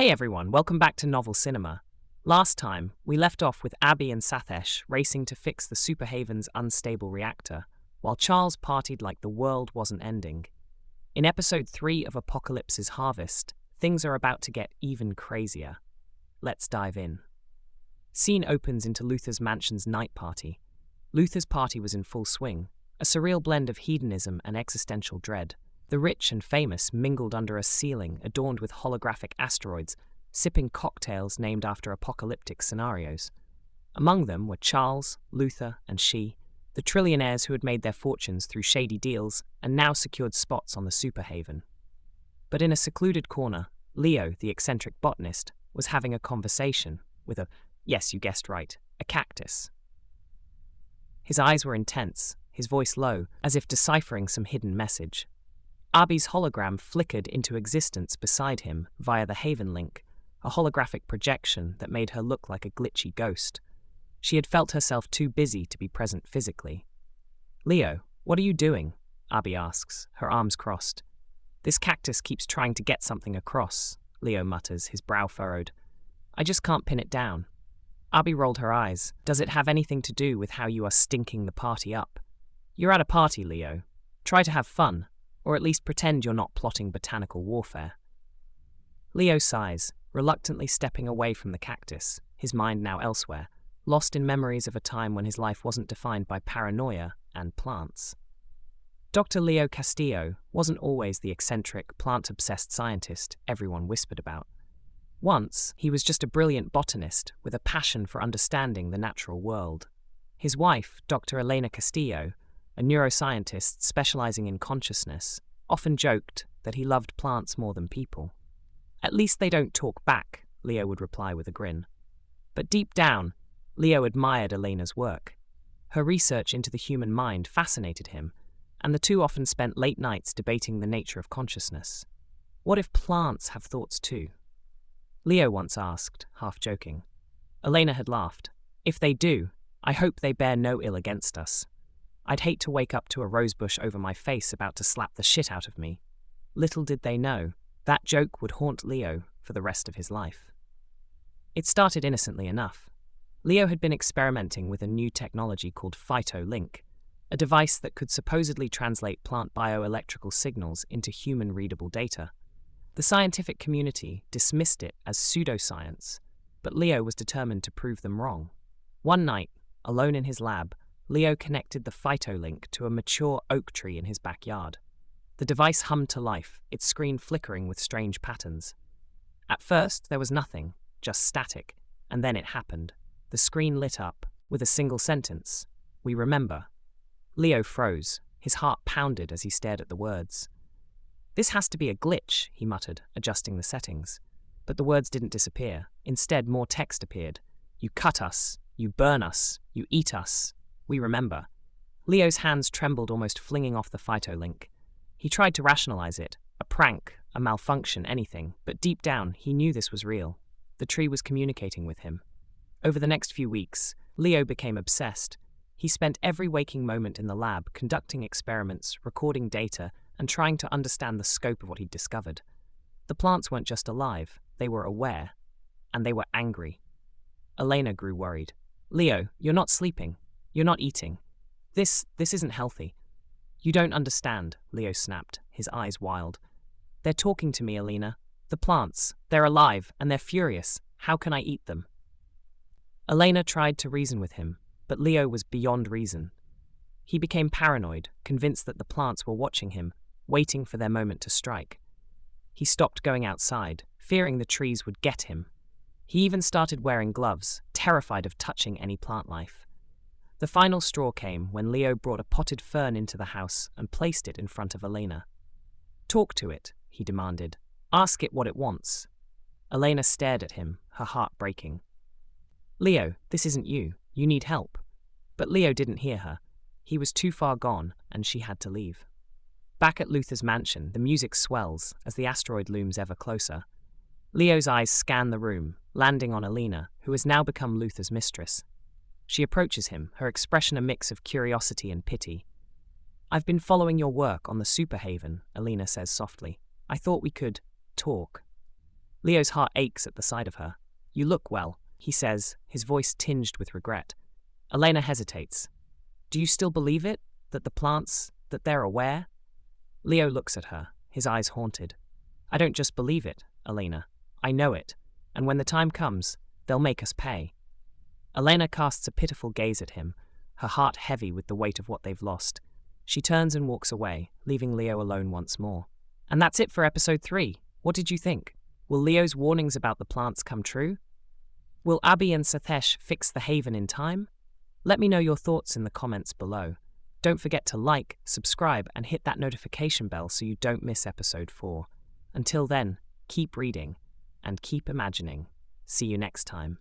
Hey everyone, welcome back to Novel Cinema. Last time, we left off with Abby and Sathesh racing to fix the Superhaven's unstable reactor, while Charles partied like the world wasn't ending. In episode 3 of Apocalypse's Harvest, things are about to get even crazier. Let's dive in. Scene opens into Luthor's mansion's night party. Luthor's party was in full swing, a surreal blend of hedonism and existential dread. The rich and famous mingled under a ceiling adorned with holographic asteroids, sipping cocktails named after apocalyptic scenarios. Among them were Charles, Luthor, and she, the trillionaires who had made their fortunes through shady deals and now secured spots on the Superhaven. But in a secluded corner, Leo, the eccentric botanist, was having a conversation with yes, you guessed right, a cactus. His eyes were intense, his voice low, as if deciphering some hidden message. Abby's hologram flickered into existence beside him via the Haven link, a holographic projection that made her look like a glitchy ghost. She had felt herself too busy to be present physically. "Leo, what are you doing?" Abby asks, her arms crossed. "This cactus keeps trying to get something across," Leo mutters, his brow furrowed. "I just can't pin it down." Abby rolled her eyes. "Does it have anything to do with how you are stinking the party up? You're at a party, Leo. Try to have fun. Or at least pretend you're not plotting botanical warfare." Leo sighs, reluctantly stepping away from the cactus, his mind now elsewhere, lost in memories of a time when his life wasn't defined by paranoia and plants. Dr. Leo Castillo wasn't always the eccentric, plant-obsessed scientist everyone whispered about. Once, he was just a brilliant botanist with a passion for understanding the natural world. His wife, Dr. Elena Castillo, a neuroscientist specializing in consciousness, often joked that he loved plants more than people. "At least they don't talk back," Leo would reply with a grin. But deep down, Leo admired Elena's work. Her research into the human mind fascinated him, and the two often spent late nights debating the nature of consciousness. What if plants have thoughts too? Leo once asked, half joking. Elena had laughed. "If they do, I hope they bear no ill against us. I'd hate to wake up to a rosebush over my face about to slap the shit out of me." Little did they know, that joke would haunt Leo for the rest of his life. It started innocently enough. Leo had been experimenting with a new technology called PhytoLink, a device that could supposedly translate plant bioelectrical signals into human-readable data. The scientific community dismissed it as pseudoscience, but Leo was determined to prove them wrong. One night, alone in his lab, Leo connected the PhytoLink to a mature oak tree in his backyard. The device hummed to life, its screen flickering with strange patterns. At first, there was nothing, just static, and then it happened. The screen lit up, with a single sentence, "We remember." Leo froze, his heart pounded as he stared at the words. "This has to be a glitch," he muttered, adjusting the settings. But the words didn't disappear. Instead, more text appeared. "You cut us, you burn us, you eat us. We remember." Leo's hands trembled, almost flinging off the PhytoLink. He tried to rationalize it, a prank, a malfunction, anything, but deep down, he knew this was real. The tree was communicating with him. Over the next few weeks, Leo became obsessed. He spent every waking moment in the lab, conducting experiments, recording data, and trying to understand the scope of what he'd discovered. The plants weren't just alive, they were aware, and they were angry. Elena grew worried. "Leo, you're not sleeping. You're not eating. This isn't healthy." "You don't understand," Leo snapped, his eyes wild. "They're talking to me, Elena. The plants. They're alive, and they're furious. How can I eat them?" Elena tried to reason with him, but Leo was beyond reason. He became paranoid, convinced that the plants were watching him, waiting for their moment to strike. He stopped going outside, fearing the trees would get him. He even started wearing gloves, terrified of touching any plant life. The final straw came when Leo brought a potted fern into the house and placed it in front of Elena. "Talk to it," he demanded. "Ask it what it wants." Elena stared at him, her heart breaking. "Leo, this isn't you. You need help." But Leo didn't hear her. He was too far gone, and she had to leave. Back at Luthor's mansion, the music swells as the asteroid looms ever closer. Leo's eyes scan the room, landing on Elena, who has now become Luthor's mistress. She approaches him, her expression a mix of curiosity and pity. "I've been following your work on the Superhaven," Elena says softly. "I thought we could talk." Leo's heart aches at the sight of her. "You look well," he says, his voice tinged with regret. Elena hesitates. "Do you still believe it? That the plants, that they're aware?" Leo looks at her, his eyes haunted. "I don't just believe it, Elena. I know it, and when the time comes, they'll make us pay." Elena casts a pitiful gaze at him, her heart heavy with the weight of what they've lost. She turns and walks away, leaving Leo alone once more. And that's it for episode 3. What did you think? Will Leo's warnings about the plants come true? Will Abby and Sathesh fix the haven in time? Let me know your thoughts in the comments below. Don't forget to like, subscribe, and hit that notification bell so you don't miss episode 4. Until then, keep reading and keep imagining. See you next time.